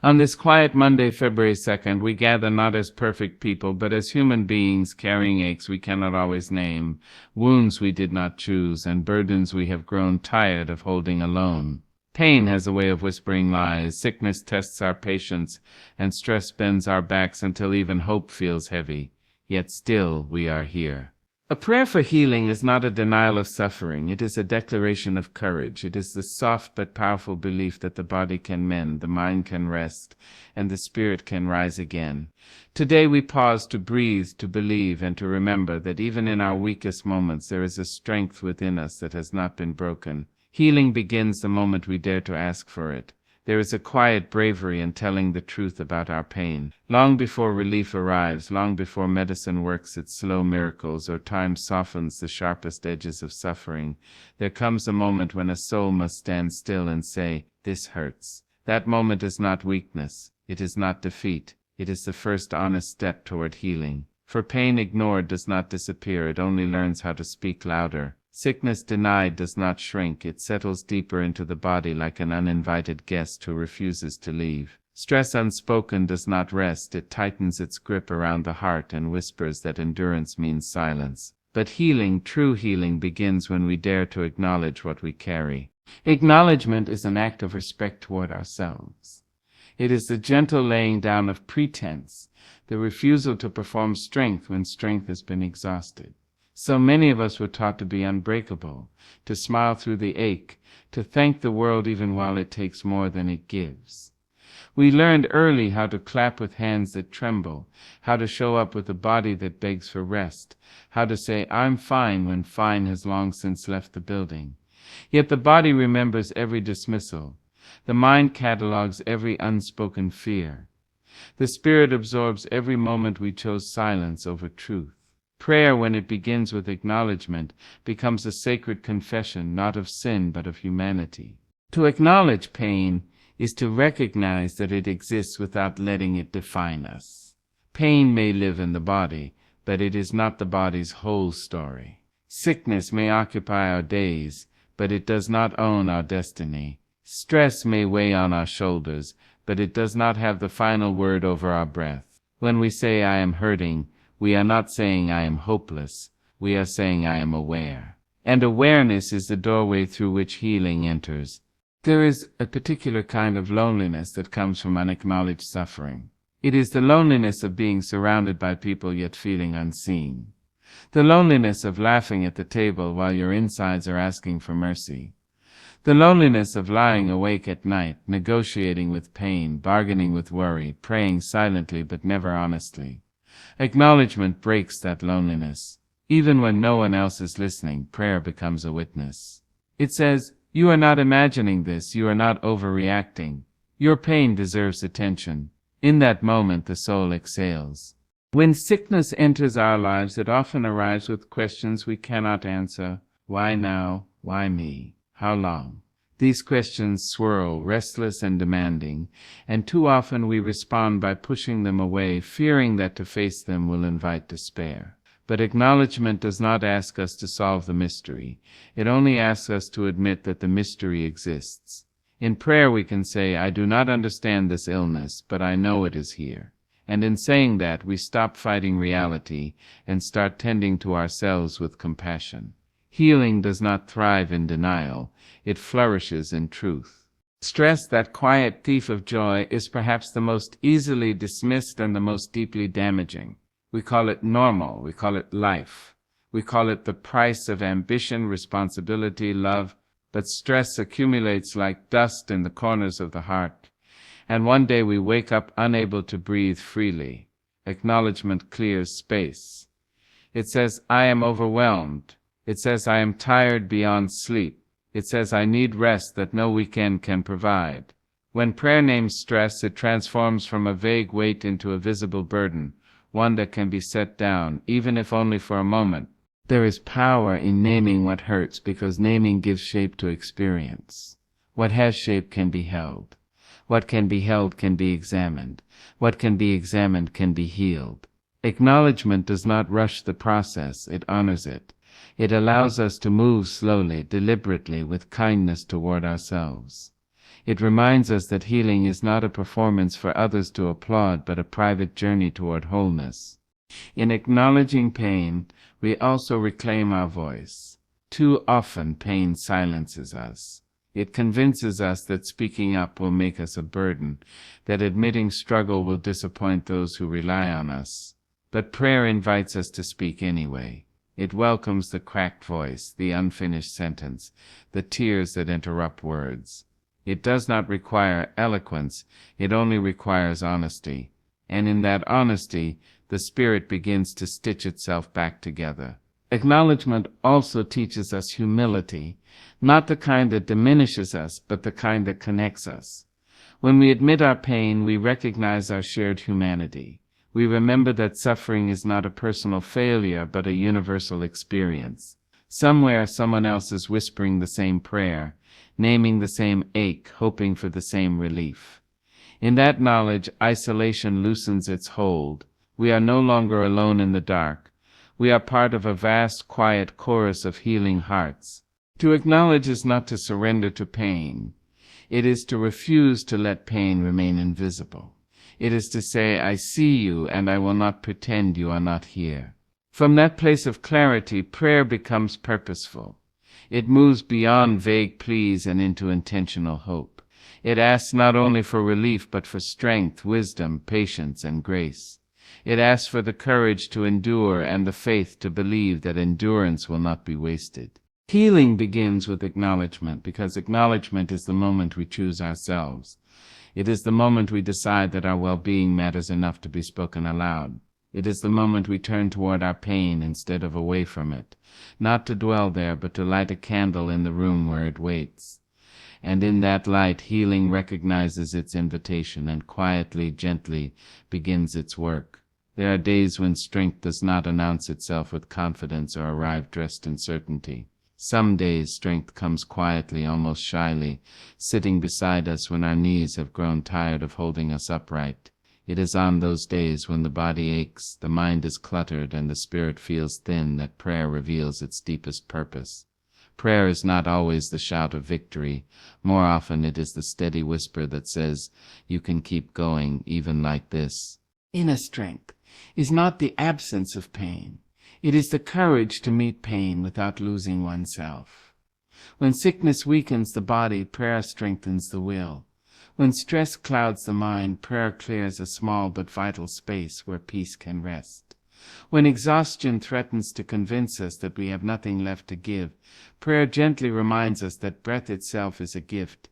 On this quiet Monday, February 2nd, we gather not as perfect people, but as human beings carrying aches we cannot always name, wounds we did not choose, and burdens we have grown tired of holding alone. Pain has a way of whispering lies, sickness tests our patience, and stress bends our backs until even hope feels heavy. Yet still we are here. A prayer for healing is not a denial of suffering. It is a declaration of courage. It is the soft but powerful belief that the body can mend, the mind can rest, and the spirit can rise again. Today we pause to breathe, to believe, and to remember that even in our weakest moments there is a strength within us that has not been broken. Healing begins the moment we dare to ask for it. There is a quiet bravery in telling the truth about our pain. Long before relief arrives, long before medicine works its slow miracles or time softens the sharpest edges of suffering, there comes a moment when a soul must stand still and say, "This hurts." That moment is not weakness. It is not defeat. It is the first honest step toward healing. For pain ignored does not disappear. It only learns how to speak louder. Sickness denied does not shrink. It settles deeper into the body like an uninvited guest who refuses to leave. Stress unspoken does not rest. It tightens its grip around the heart and whispers that endurance means silence. But healing, true healing, begins when we dare to acknowledge what we carry. Acknowledgement is an act of respect toward ourselves. It is the gentle laying down of pretense, the refusal to perform strength when strength has been exhausted. So many of us were taught to be unbreakable, to smile through the ache, to thank the world even while it takes more than it gives. We learned early how to clap with hands that tremble, how to show up with a body that begs for rest, how to say, "I'm fine," when fine has long since left the building. Yet the body remembers every dismissal. The mind catalogs every unspoken fear. The spirit absorbs every moment we chose silence over truth. Prayer, when it begins with acknowledgement, becomes a sacred confession, not of sin but of humanity. To acknowledge pain is to recognize that it exists without letting it define us. Pain may live in the body, but it is not the body's whole story. Sickness may occupy our days, but it does not own our destiny. Stress may weigh on our shoulders, but it does not have the final word over our breath. When we say, "I am hurting," we are not saying "I am hopeless," we are saying "I am aware." And awareness is the doorway through which healing enters. There is a particular kind of loneliness that comes from unacknowledged suffering. It is the loneliness of being surrounded by people yet feeling unseen. The loneliness of laughing at the table while your insides are asking for mercy. The loneliness of lying awake at night, negotiating with pain, bargaining with worry, praying silently but never honestly. Acknowledgement breaks that loneliness. Even when no one else is listening, prayer becomes a witness. It says, "You are not imagining this, you are not overreacting. Your pain deserves attention." In that moment, the soul exhales. When sickness enters our lives, it often arrives with questions we cannot answer. Why now? Why me? How long? These questions swirl, restless and demanding, and too often we respond by pushing them away, fearing that to face them will invite despair. But acknowledgement does not ask us to solve the mystery. It only asks us to admit that the mystery exists. In prayer we can say, "I do not understand this illness, but I know it is here." And in saying that, we stop fighting reality and start tending to ourselves with compassion. Healing does not thrive in denial. It flourishes in truth. Stress, that quiet thief of joy, is perhaps the most easily dismissed and the most deeply damaging. We call it normal. We call it life. We call it the price of ambition, responsibility, love. But stress accumulates like dust in the corners of the heart. And one day we wake up unable to breathe freely. Acknowledgement clears space. It says, "I am overwhelmed." It says, "I am tired beyond sleep." It says, "I need rest that no weekend can provide." When prayer names stress, it transforms from a vague weight into a visible burden, one that can be set down, even if only for a moment. There is power in naming what hurts because naming gives shape to experience. What has shape can be held. What can be held can be examined. What can be examined can be healed. Acknowledgement does not rush the process, it honors it. It allows us to move slowly, deliberately, with kindness toward ourselves. It reminds us that healing is not a performance for others to applaud, but a private journey toward wholeness. In acknowledging pain, we also reclaim our voice. Too often, pain silences us. It convinces us that speaking up will make us a burden, that admitting struggle will disappoint those who rely on us. But prayer invites us to speak anyway. It welcomes the cracked voice, the unfinished sentence, the tears that interrupt words. It does not require eloquence, it only requires honesty. And in that honesty, the spirit begins to stitch itself back together. Acknowledgement also teaches us humility, not the kind that diminishes us, but the kind that connects us. When we admit our pain, we recognize our shared humanity. We remember that suffering is not a personal failure, but a universal experience. Somewhere, someone else is whispering the same prayer, naming the same ache, hoping for the same relief. In that knowledge, isolation loosens its hold. We are no longer alone in the dark. We are part of a vast, quiet chorus of healing hearts. To acknowledge is not to surrender to pain. It is to refuse to let pain remain invisible. It is to say, I see you, and I will not pretend you are not here. From that place of clarity, prayer becomes purposeful. It moves beyond vague pleas and into intentional hope. It asks not only for relief, but for strength, wisdom, patience, and grace. It asks for the courage to endure and the faith to believe that endurance will not be wasted. Healing begins with acknowledgement, because acknowledgement is the moment we choose ourselves. It is the moment we decide that our well-being matters enough to be spoken aloud. It is the moment we turn toward our pain instead of away from it, not to dwell there, but to light a candle in the room where it waits. And in that light, healing recognizes its invitation and quietly, gently begins its work. There are days when strength does not announce itself with confidence or arrive dressed in certainty. Some days strength comes quietly, almost shyly, sitting beside us when our knees have grown tired of holding us upright. It is on those days when the body aches, the mind is cluttered, and the spirit feels thin that prayer reveals its deepest purpose. Prayer is not always the shout of victory. More often it is the steady whisper that says, you can keep going, even like this. Inner strength is not the absence of pain. It is the courage to meet pain without losing oneself. When sickness weakens the body, prayer strengthens the will. When stress clouds the mind, prayer clears a small but vital space where peace can rest. When exhaustion threatens to convince us that we have nothing left to give, prayer gently reminds us that breath itself is a gift,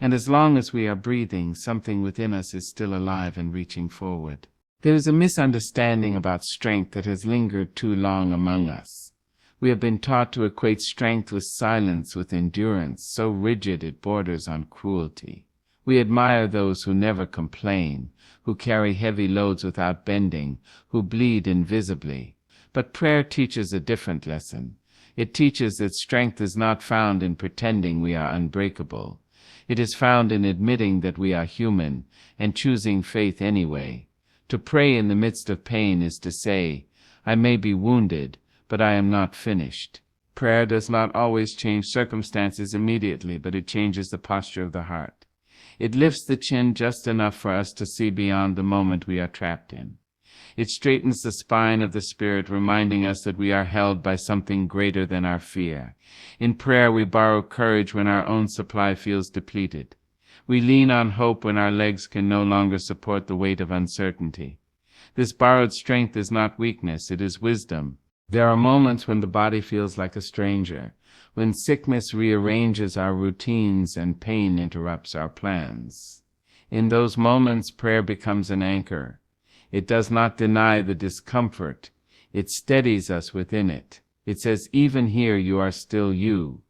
and as long as we are breathing, something within us is still alive and reaching forward. There is a misunderstanding about strength that has lingered too long among us. We have been taught to equate strength with silence, with endurance, so rigid it borders on cruelty. We admire those who never complain, who carry heavy loads without bending, who bleed invisibly. But prayer teaches a different lesson. It teaches that strength is not found in pretending we are unbreakable. It is found in admitting that we are human and choosing faith anyway. To pray in the midst of pain is to say, I may be wounded, but I am not finished. Prayer does not always change circumstances immediately, but it changes the posture of the heart. It lifts the chin just enough for us to see beyond the moment we are trapped in. It straightens the spine of the spirit, reminding us that we are held by something greater than our fear. In prayer, we borrow courage when our own supply feels depleted. We lean on hope when our legs can no longer support the weight of uncertainty. This borrowed strength is not weakness, it is wisdom. There are moments when the body feels like a stranger, when sickness rearranges our routines and pain interrupts our plans. In those moments, prayer becomes an anchor. It does not deny the discomfort. It steadies us within it. It says, even here you are still you.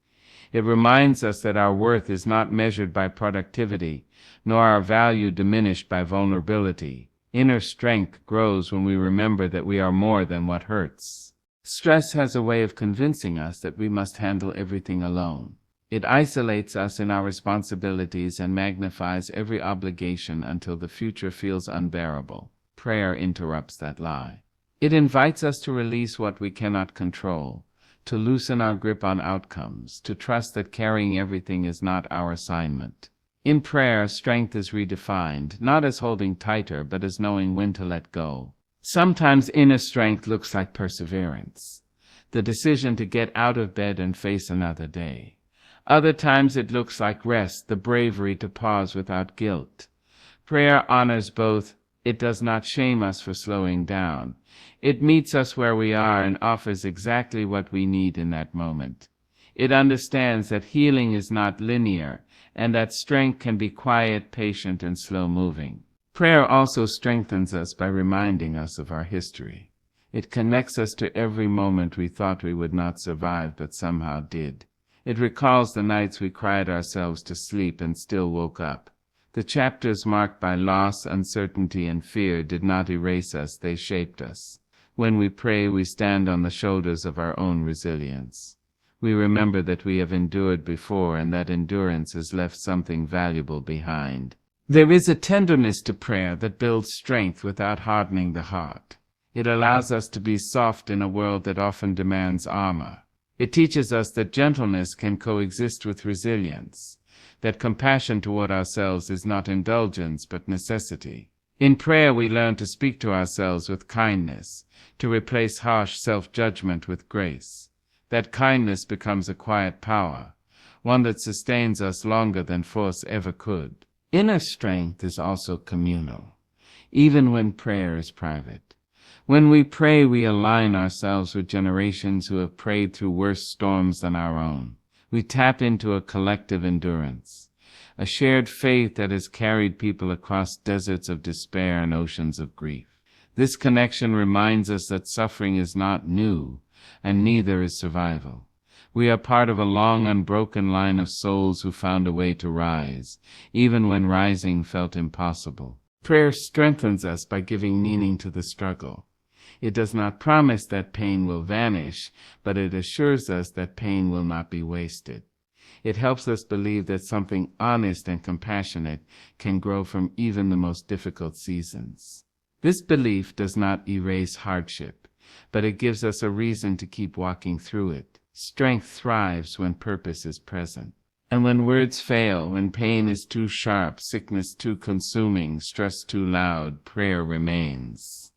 It reminds us that our worth is not measured by productivity, nor our value diminished by vulnerability. Inner strength grows when we remember that we are more than what hurts. Stress has a way of convincing us that we must handle everything alone. It isolates us in our responsibilities and magnifies every obligation until the future feels unbearable. Prayer interrupts that lie. It invites us to release what we cannot control, to loosen our grip on outcomes, to trust that carrying everything is not our assignment. In prayer, strength is redefined, not as holding tighter, but as knowing when to let go. Sometimes inner strength looks like perseverance, the decision to get out of bed and face another day. Other times it looks like rest, the bravery to pause without guilt. Prayer honors both. It does not shame us for slowing down. It meets us where we are and offers exactly what we need in that moment. It understands that healing is not linear, and that strength can be quiet, patient, and slow-moving. Prayer also strengthens us by reminding us of our history. It connects us to every moment we thought we would not survive but somehow did. It recalls the nights we cried ourselves to sleep and still woke up. The chapters marked by loss, uncertainty, and fear did not erase us, they shaped us. When we pray, we stand on the shoulders of our own resilience. We remember that we have endured before and that endurance has left something valuable behind. There is a tenderness to prayer that builds strength without hardening the heart. It allows us to be soft in a world that often demands armor. It teaches us that gentleness can coexist with resilience, that compassion toward ourselves is not indulgence but necessity. In prayer we learn to speak to ourselves with kindness, to replace harsh self-judgment with grace. That kindness becomes a quiet power, one that sustains us longer than force ever could. Inner strength is also communal, even when prayer is private. When we pray, we align ourselves with generations who have prayed through worse storms than our own. We tap into a collective endurance, a shared faith that has carried people across deserts of despair and oceans of grief. This connection reminds us that suffering is not new, and neither is survival. We are part of a long, unbroken line of souls who found a way to rise, even when rising felt impossible. Prayer strengthens us by giving meaning to the struggle. It does not promise that pain will vanish, but it assures us that pain will not be wasted. It helps us believe that something honest and compassionate can grow from even the most difficult seasons. This belief does not erase hardship, but it gives us a reason to keep walking through it. Strength thrives when purpose is present. And when words fail, when pain is too sharp, sickness too consuming, stress too loud, prayer remains.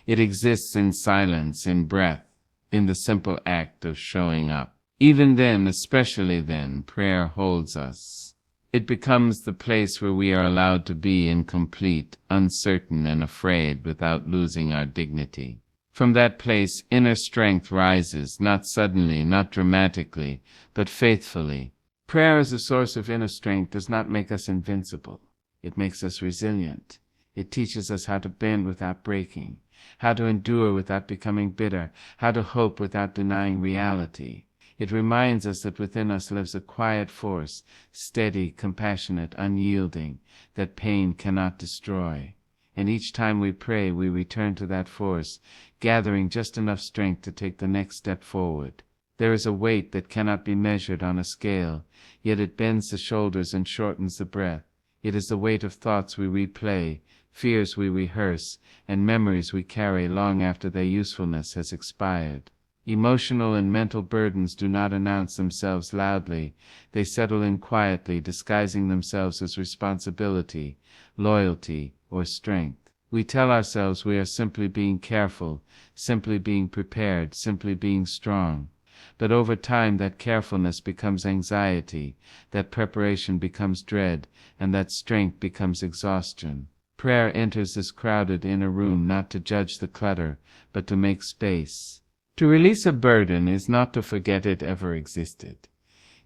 It exists in silence, in breath, in the simple act of showing up. Even then, especially then, prayer holds us. It becomes the place where we are allowed to be incomplete, uncertain, and afraid without losing our dignity. From that place, inner strength rises, not suddenly, not dramatically, but faithfully. Prayer as a source of inner strength does not make us invincible. It makes us resilient. It teaches us how to bend without breaking, how to endure without becoming bitter, how to hope without denying reality. It reminds us that within us lives a quiet force, steady, compassionate, unyielding, that pain cannot destroy. And each time we pray, we return to that force, gathering just enough strength to take the next step forward. There is a weight that cannot be measured on a scale, yet it bends the shoulders and shortens the breath. It is the weight of thoughts we replay, fears we rehearse, and memories we carry long after their usefulness has expired. Emotional and mental burdens do not announce themselves loudly. They settle in quietly, disguising themselves as responsibility, loyalty, or strength. We tell ourselves we are simply being careful, simply being prepared, simply being strong. But over time that carefulness becomes anxiety, that preparation becomes dread, and that strength becomes exhaustion. Prayer enters this crowded inner room not to judge the clutter, but to make space. To release a burden is not to forget it ever existed.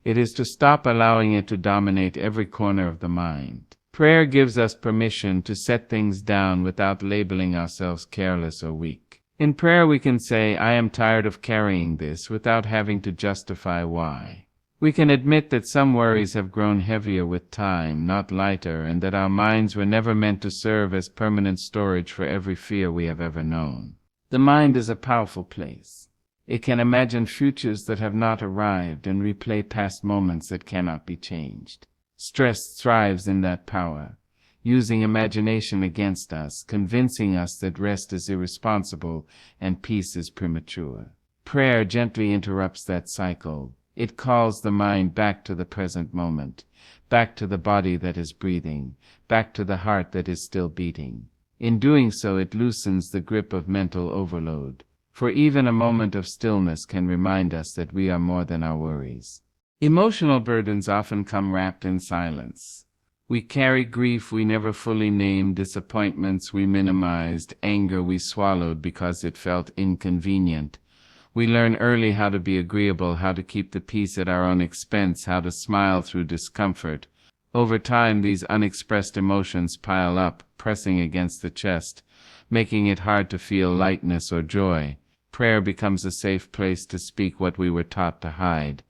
It is to stop allowing it to dominate every corner of the mind. Prayer gives us permission to set things down without labeling ourselves careless or weak. In prayer we can say, I am tired of carrying this, without having to justify why. We can admit that some worries have grown heavier with time, not lighter, and that our minds were never meant to serve as permanent storage for every fear we have ever known. The mind is a powerful place. It can imagine futures that have not arrived and replay past moments that cannot be changed. Stress thrives in that power, using imagination against us, convincing us that rest is irresponsible and peace is premature. Prayer gently interrupts that cycle. It calls the mind back to the present moment, back to the body that is breathing, back to the heart that is still beating. In doing so, it loosens the grip of mental overload, for even a moment of stillness can remind us that we are more than our worries. Emotional burdens often come wrapped in silence. We carry grief we never fully named, disappointments we minimized, anger we swallowed because it felt inconvenient. We learn early how to be agreeable, how to keep the peace at our own expense, how to smile through discomfort. Over time, these unexpressed emotions pile up, pressing against the chest, making it hard to feel lightness or joy. Prayer becomes a safe place to speak what we were taught to hide.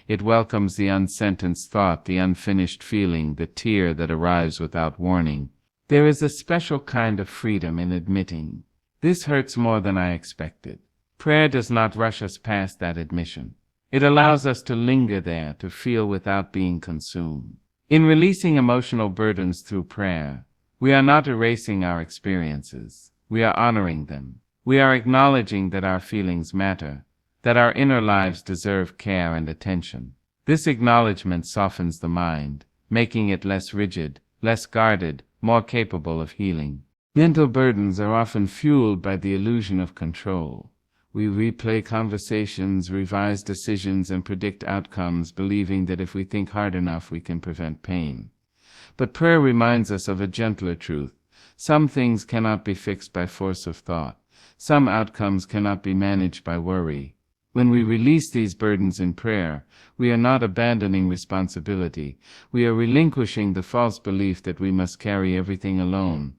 It welcomes the unsentenced thought, the unfinished feeling, the tear that arrives without warning. There is a special kind of freedom in admitting, "This hurts more than I expected." Prayer does not rush us past that admission. It allows us to linger there, to feel without being consumed. In releasing emotional burdens through prayer, we are not erasing our experiences. We are honoring them. We are acknowledging that our feelings matter, that our inner lives deserve care and attention. This acknowledgement softens the mind, making it less rigid, less guarded, more capable of healing. Mental burdens are often fueled by the illusion of control. We replay conversations, revise decisions, and predict outcomes, believing that if we think hard enough, we can prevent pain. But prayer reminds us of a gentler truth. Some things cannot be fixed by force of thought. Some outcomes cannot be managed by worry. When we release these burdens in prayer, we are not abandoning responsibility. We are relinquishing the false belief that we must carry everything alone.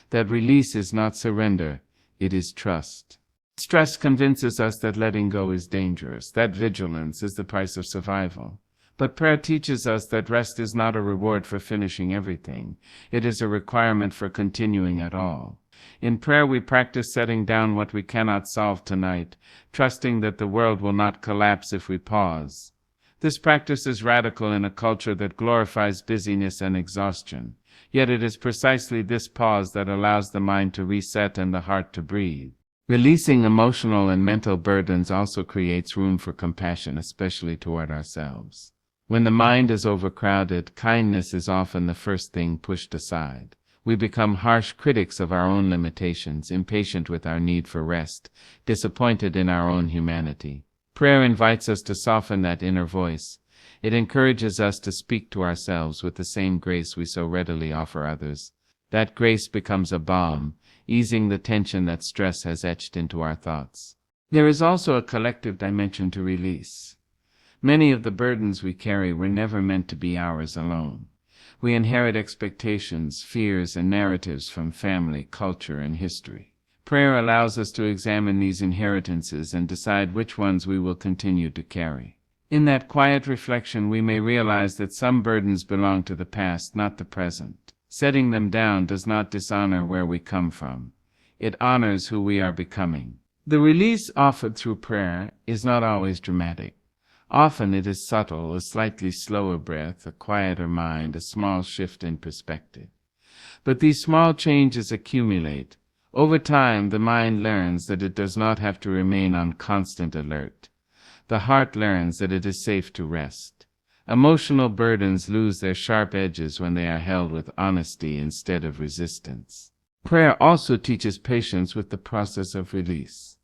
That release is not surrender, it is trust. Stress convinces us that letting go is dangerous, that vigilance is the price of survival. But prayer teaches us that rest is not a reward for finishing everything. It is a requirement for continuing at all. In prayer, we practice setting down what we cannot solve tonight, trusting that the world will not collapse if we pause. This practice is radical in a culture that glorifies busyness and exhaustion. Yet it is precisely this pause that allows the mind to reset and the heart to breathe. Releasing emotional and mental burdens also creates room for compassion, especially toward ourselves. When the mind is overcrowded, kindness is often the first thing pushed aside. We become harsh critics of our own limitations, impatient with our need for rest, disappointed in our own humanity. Prayer invites us to soften that inner voice. It encourages us to speak to ourselves with the same grace we so readily offer others. That grace becomes a balm, easing the tension that stress has etched into our thoughts. There is also a collective dimension to release. Many of the burdens we carry were never meant to be ours alone. We inherit expectations, fears, and narratives from family, culture, and history. Prayer allows us to examine these inheritances and decide which ones we will continue to carry. In that quiet reflection, we may realize that some burdens belong to the past, not the present. Setting them down does not dishonor where we come from. It honors who we are becoming. The release offered through prayer is not always dramatic. Often it is subtle, a slightly slower breath, a quieter mind, a small shift in perspective. But these small changes accumulate. Over time, the mind learns that it does not have to remain on constant alert. The heart learns that it is safe to rest. Emotional burdens lose their sharp edges when they are held with honesty instead of resistance. Prayer also teaches patience with the process of release.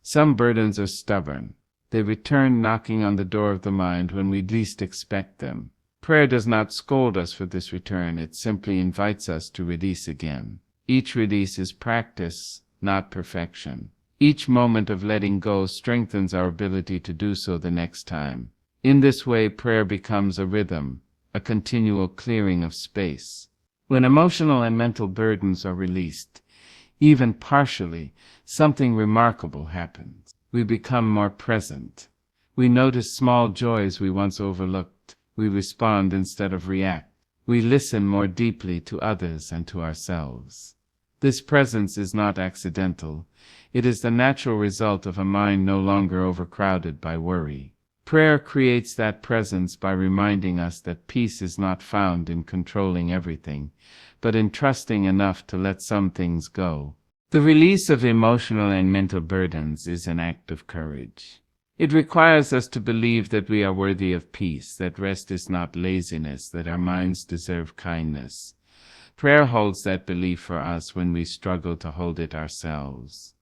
Some burdens are stubborn. They return knocking on the door of the mind when we least expect them. Prayer does not scold us for this return, it simply invites us to release again. Each release is practice, not perfection. Each moment of letting go strengthens our ability to do so the next time. In this way, prayer becomes a rhythm, a continual clearing of space. When emotional and mental burdens are released, even partially, something remarkable happens. We become more present. We notice small joys we once overlooked. We respond instead of react. We listen more deeply to others and to ourselves. This presence is not accidental. It is the natural result of a mind no longer overcrowded by worry. Prayer creates that presence by reminding us that peace is not found in controlling everything, but in trusting enough to let some things go. The release of emotional and mental burdens is an act of courage. It requires us to believe that we are worthy of peace, that rest is not laziness, that our minds deserve kindness. Prayer holds that belief for us when we struggle to hold it ourselves.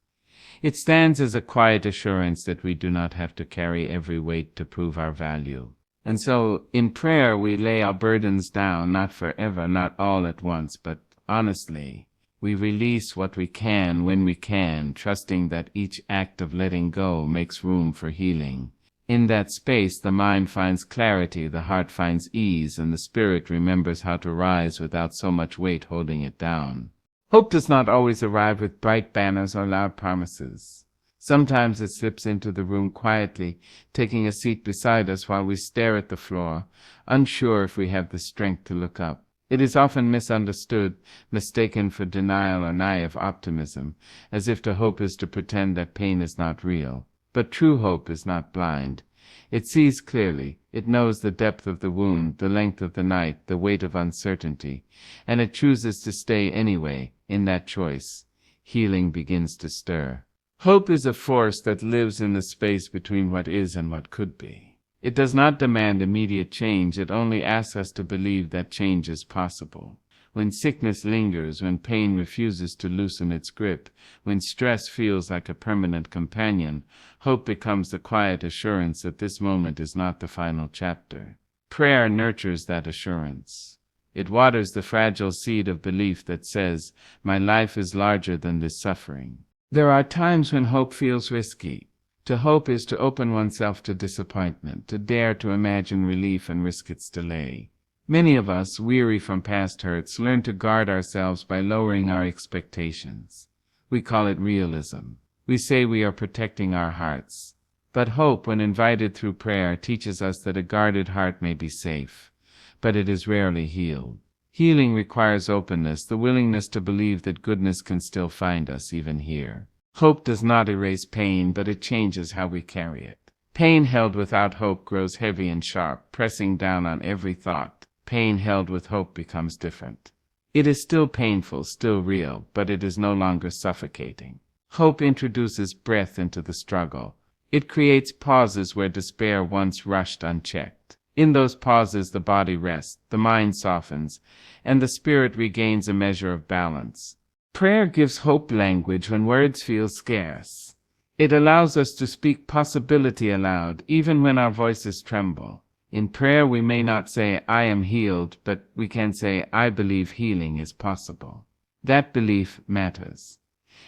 It stands as a quiet assurance that we do not have to carry every weight to prove our value. And so, in prayer, we lay our burdens down, not forever, not all at once, but honestly. We release what we can when we can, trusting that each act of letting go makes room for healing. In that space, the mind finds clarity, the heart finds ease, and the spirit remembers how to rise without so much weight holding it down. Hope does not always arrive with bright banners or loud promises. Sometimes it slips into the room quietly, taking a seat beside us while we stare at the floor, unsure if we have the strength to look up. It is often misunderstood, mistaken for denial or naive optimism, as if to hope is to pretend that pain is not real. But true hope is not blind. It sees clearly. It knows the depth of the wound, the length of the night, the weight of uncertainty, and it chooses to stay anyway. In that choice, healing begins to stir. Hope is a force that lives in the space between what is and what could be. It does not demand immediate change, it only asks us to believe that change is possible. When sickness lingers, when pain refuses to loosen its grip, when stress feels like a permanent companion, hope becomes the quiet assurance that this moment is not the final chapter. Prayer nurtures that assurance. It waters the fragile seed of belief that says, "My life is larger than this suffering." There are times when hope feels risky. To hope is to open oneself to disappointment, to dare to imagine relief and risk its delay. Many of us, weary from past hurts, learn to guard ourselves by lowering our expectations. We call it realism. We say we are protecting our hearts. But hope, when invited through prayer, teaches us that a guarded heart may be safe, but it is rarely healed. Healing requires openness, the willingness to believe that goodness can still find us even here. Hope does not erase pain, but it changes how we carry it. Pain held without hope grows heavy and sharp, pressing down on every thought. Pain held with hope becomes different. It is still painful, still real, but it is no longer suffocating. Hope introduces breath into the struggle. It creates pauses where despair once rushed unchecked. In those pauses, the body rests, the mind softens, and the spirit regains a measure of balance. Prayer gives hope language when words feel scarce. It allows us to speak possibility aloud, even when our voices tremble. In prayer, we may not say, "I am healed," but we can say, "I believe healing is possible." That belief matters.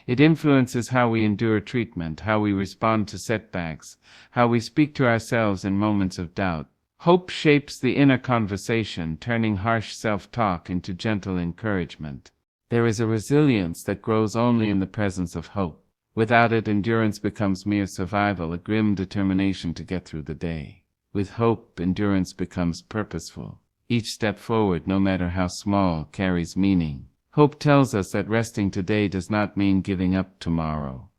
It influences how we endure treatment, how we respond to setbacks, how we speak to ourselves in moments of doubt. Hope shapes the inner conversation, turning harsh self-talk into gentle encouragement. There is a resilience that grows only in the presence of hope. Without it, endurance becomes mere survival, a grim determination to get through the day. With hope, endurance becomes purposeful. Each step forward, no matter how small, carries meaning. Hope tells us that resting today does not mean giving up tomorrow.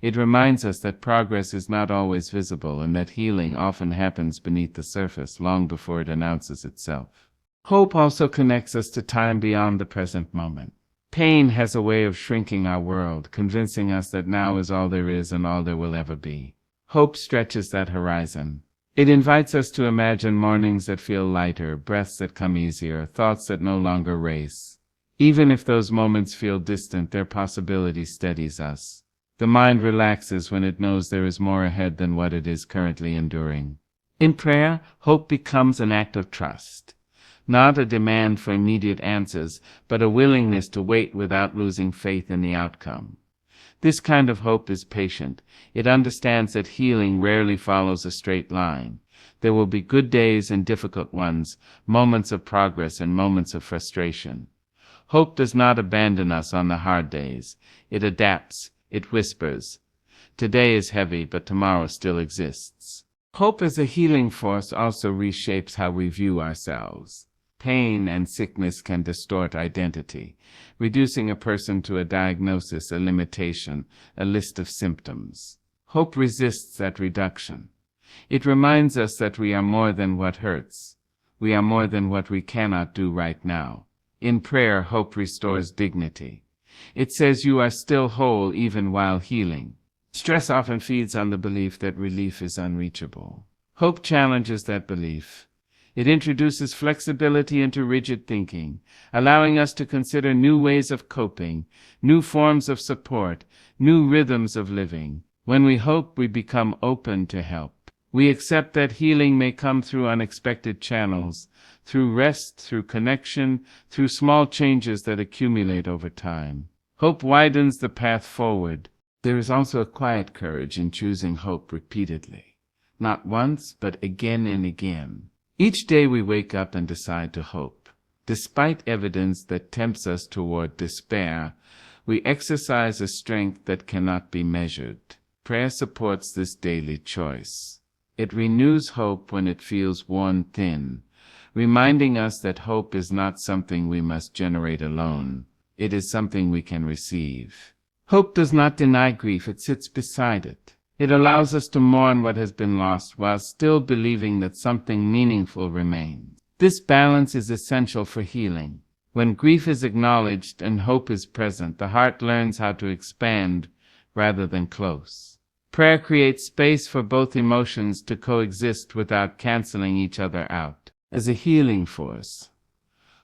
It reminds us that progress is not always visible and that healing often happens beneath the surface long before it announces itself. Hope also connects us to time beyond the present moment. Pain has a way of shrinking our world, convincing us that now is all there is and all there will ever be. Hope stretches that horizon. It invites us to imagine mornings that feel lighter, breaths that come easier, thoughts that no longer race. Even if those moments feel distant, their possibility steadies us. The mind relaxes when it knows there is more ahead than what it is currently enduring. In prayer, hope becomes an act of trust. Not a demand for immediate answers, but a willingness to wait without losing faith in the outcome. This kind of hope is patient. It understands that healing rarely follows a straight line. There will be good days and difficult ones, moments of progress and moments of frustration. Hope does not abandon us on the hard days. It adapts. It whispers, "Today is heavy, but tomorrow still exists." Hope as a healing force also reshapes how we view ourselves. Pain and sickness can distort identity, reducing a person to a diagnosis, a limitation, a list of symptoms. Hope resists that reduction. It reminds us that we are more than what hurts. We are more than what we cannot do right now. In prayer, hope restores dignity. It says you are still whole even while healing. Stress often feeds on the belief that relief is unreachable. Hope challenges that belief. It introduces flexibility into rigid thinking, allowing us to consider new ways of coping, new forms of support, new rhythms of living. When we hope, we become open to help. We accept that healing may come through unexpected channels, through rest, through connection, through small changes that accumulate over time. Hope widens the path forward. There is also a quiet courage in choosing hope repeatedly. Not once, but again and again. Each day we wake up and decide to hope. Despite evidence that tempts us toward despair, we exercise a strength that cannot be measured. Prayer supports this daily choice. It renews hope when it feels worn thin, reminding us that hope is not something we must generate alone. It is something we can receive. Hope does not deny grief, it sits beside it. It allows us to mourn what has been lost while still believing that something meaningful remains. This balance is essential for healing. When grief is acknowledged and hope is present, the heart learns how to expand rather than close. Prayer creates space for both emotions to coexist without canceling each other out. As a healing force,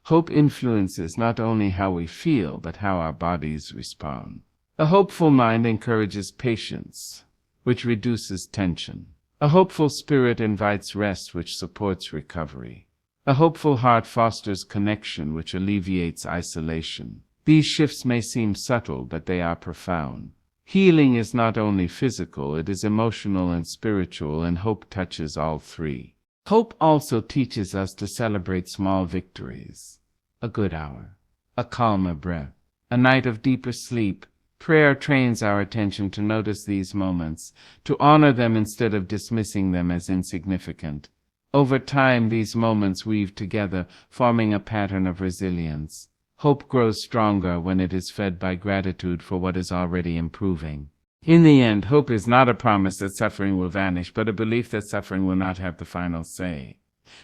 hope influences not only how we feel, but how our bodies respond. A hopeful mind encourages patience, which reduces tension. A hopeful spirit invites rest, which supports recovery. A hopeful heart fosters connection, which alleviates isolation. These shifts may seem subtle, but they are profound. Healing is not only physical, it is emotional and spiritual, and hope touches all three. Hope also teaches us to celebrate small victories. A good hour, a calmer breath, a night of deeper sleep. Prayer trains our attention to notice these moments, to honor them instead of dismissing them as insignificant. Over time, these moments weave together, forming a pattern of resilience. Hope grows stronger when it is fed by gratitude for what is already improving. In the end, hope is not a promise that suffering will vanish, but a belief that suffering will not have the final say.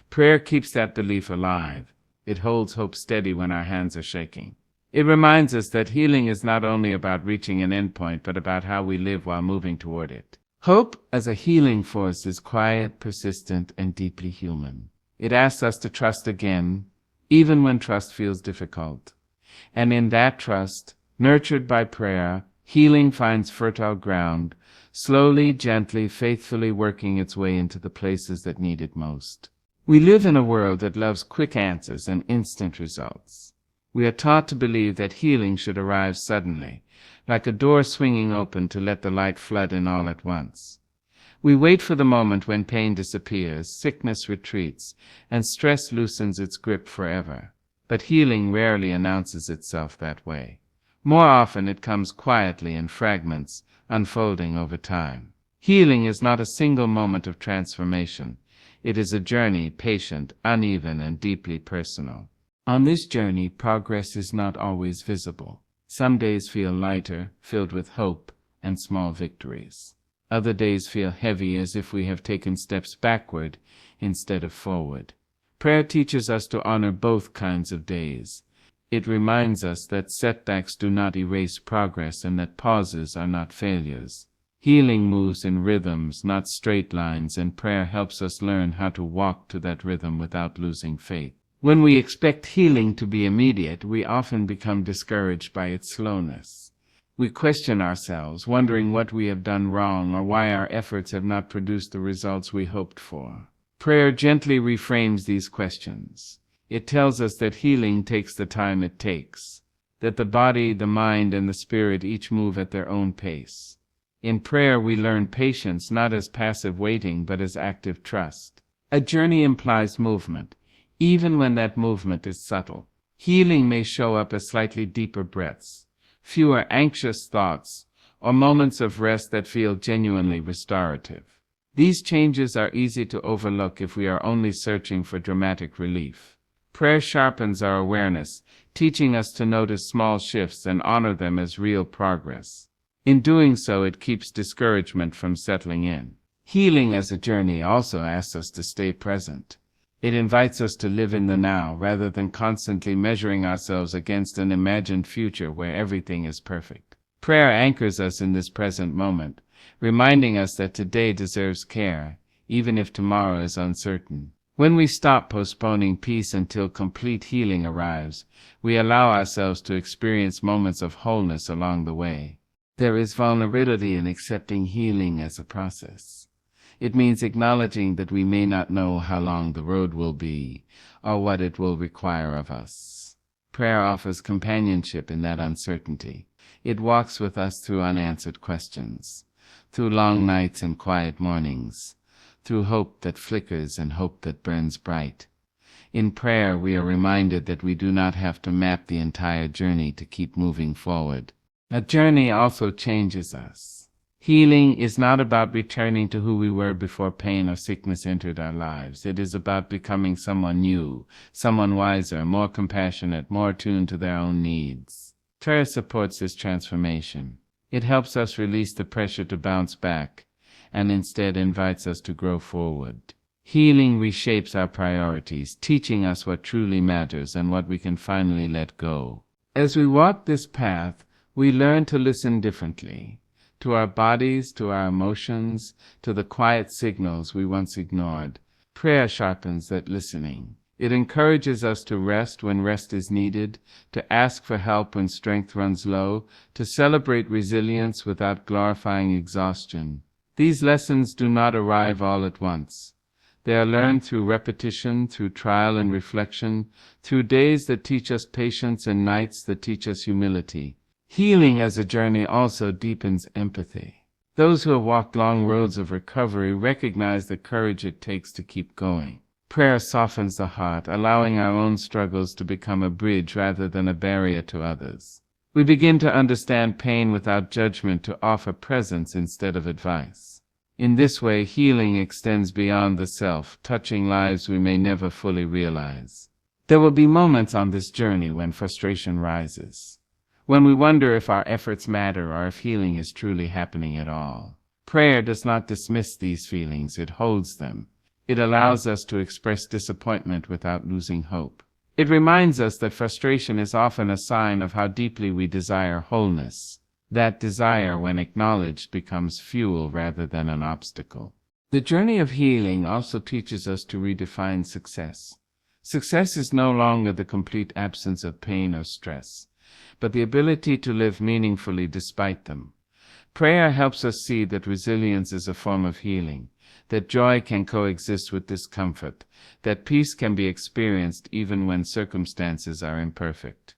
Prayer keeps that belief alive. It holds hope steady when our hands are shaking. It reminds us that healing is not only about reaching an endpoint, but about how we live while moving toward it. Hope as a healing force is quiet, persistent, and deeply human. It asks us to trust again, even when trust feels difficult. And in that trust, nurtured by prayer, healing finds fertile ground, slowly, gently, faithfully working its way into the places that need it most. We live in a world that loves quick answers and instant results. We are taught to believe that healing should arrive suddenly, like a door swinging open to let the light flood in all at once. We wait for the moment when pain disappears, sickness retreats, and stress loosens its grip forever. But healing rarely announces itself that way. More often it comes quietly in fragments, unfolding over time. Healing is not a single moment of transformation. It is a journey, patient, uneven, and deeply personal. On this journey, progress is not always visible. Some days feel lighter, filled with hope and small victories. Other days feel heavy, as if we have taken steps backward instead of forward. Prayer teaches us to honor both kinds of days. It reminds us that setbacks do not erase progress and that pauses are not failures. Healing moves in rhythms, not straight lines, and prayer helps us learn how to walk to that rhythm without losing faith. When we expect healing to be immediate, we often become discouraged by its slowness. We question ourselves, wondering what we have done wrong or why our efforts have not produced the results we hoped for. Prayer gently reframes these questions. It tells us that healing takes the time it takes, that the body, the mind, and the spirit each move at their own pace. In prayer, we learn patience not as passive waiting, but as active trust. A journey implies movement, even when that movement is subtle. Healing may show up as slightly deeper breaths, fewer anxious thoughts, or moments of rest that feel genuinely restorative. These changes are easy to overlook if we are only searching for dramatic relief. Prayer sharpens our awareness, teaching us to notice small shifts and honor them as real progress. In doing so, it keeps discouragement from settling in. Healing as a journey also asks us to stay present. It invites us to live in the now rather than constantly measuring ourselves against an imagined future where everything is perfect. Prayer anchors us in this present moment, reminding us that today deserves care, even if tomorrow is uncertain. When we stop postponing peace until complete healing arrives, we allow ourselves to experience moments of wholeness along the way. There is vulnerability in accepting healing as a process. It means acknowledging that we may not know how long the road will be, or what it will require of us. Prayer offers companionship in that uncertainty. It walks with us through unanswered questions, through long nights and quiet mornings, through hope that flickers and hope that burns bright. In prayer, we are reminded that we do not have to map the entire journey to keep moving forward. A journey also changes us. Healing is not about returning to who we were before pain or sickness entered our lives. It is about becoming someone new, someone wiser, more compassionate, more attuned to their own needs. Prayer supports this transformation. It helps us release the pressure to bounce back, and instead invites us to grow forward. Healing reshapes our priorities, teaching us what truly matters and what we can finally let go. As we walk this path, we learn to listen differently, to our bodies, to our emotions, to the quiet signals we once ignored. Prayer sharpens that listening. It encourages us to rest when rest is needed, to ask for help when strength runs low, to celebrate resilience without glorifying exhaustion. These lessons do not arrive all at once. They are learned through repetition, through trial and reflection, through days that teach us patience and nights that teach us humility. Healing as a journey also deepens empathy. Those who have walked long roads of recovery recognize the courage it takes to keep going. Prayer softens the heart, allowing our own struggles to become a bridge rather than a barrier to others. We begin to understand pain without judgment, to offer presence instead of advice. In this way, healing extends beyond the self, touching lives we may never fully realize. There will be moments on this journey when frustration rises, when we wonder if our efforts matter or if healing is truly happening at all. Prayer does not dismiss these feelings, it holds them. It allows us to express disappointment without losing hope. It reminds us that frustration is often a sign of how deeply we desire wholeness. That desire, when acknowledged, becomes fuel rather than an obstacle. The journey of healing also teaches us to redefine success. Success is no longer the complete absence of pain or stress, but the ability to live meaningfully despite them. Prayer helps us see that resilience is a form of healing, that joy can coexist with discomfort, that peace can be experienced even when circumstances are imperfect.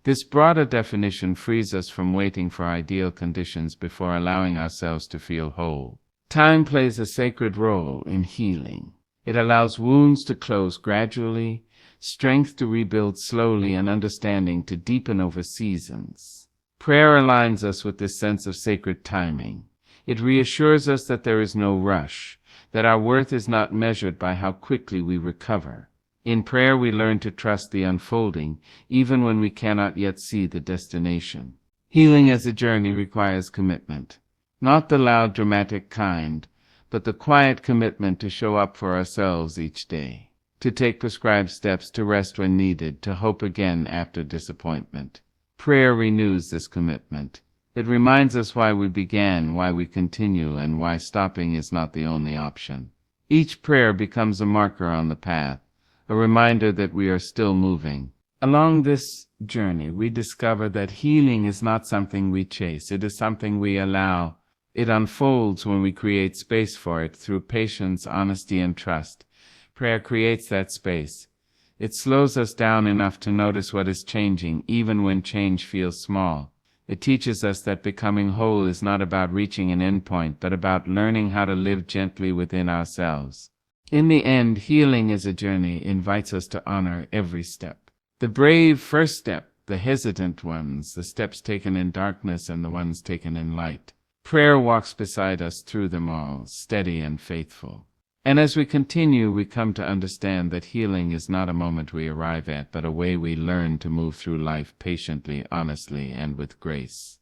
This broader definition frees us from waiting for ideal conditions before allowing ourselves to feel whole. Time plays a sacred role in healing. It allows wounds to close gradually, strength to rebuild slowly, and understanding to deepen over seasons. Prayer aligns us with this sense of sacred timing. It reassures us that there is no rush, that our worth is not measured by how quickly we recover. In prayer, we learn to trust the unfolding, even when we cannot yet see the destination. Healing as a journey requires commitment. Not the loud, dramatic kind, but the quiet commitment to show up for ourselves each day, to take prescribed steps, to rest when needed, to hope again after disappointment. Prayer renews this commitment. It reminds us why we began, why we continue, and why stopping is not the only option. Each prayer becomes a marker on the path, a reminder that we are still moving. Along this journey, we discover that healing is not something we chase. It is something we allow. It unfolds when we create space for it through patience, honesty, and trust. Prayer creates that space. It slows us down enough to notice what is changing, even when change feels small. It teaches us that becoming whole is not about reaching an endpoint, but about learning how to live gently within ourselves. In the end, healing as a journey invites us to honor every step. The brave first step, the hesitant ones, the steps taken in darkness and the ones taken in light. Prayer walks beside us through them all, steady and faithful. And as we continue, we come to understand that healing is not a moment we arrive at, but a way we learn to move through life patiently, honestly, and with grace.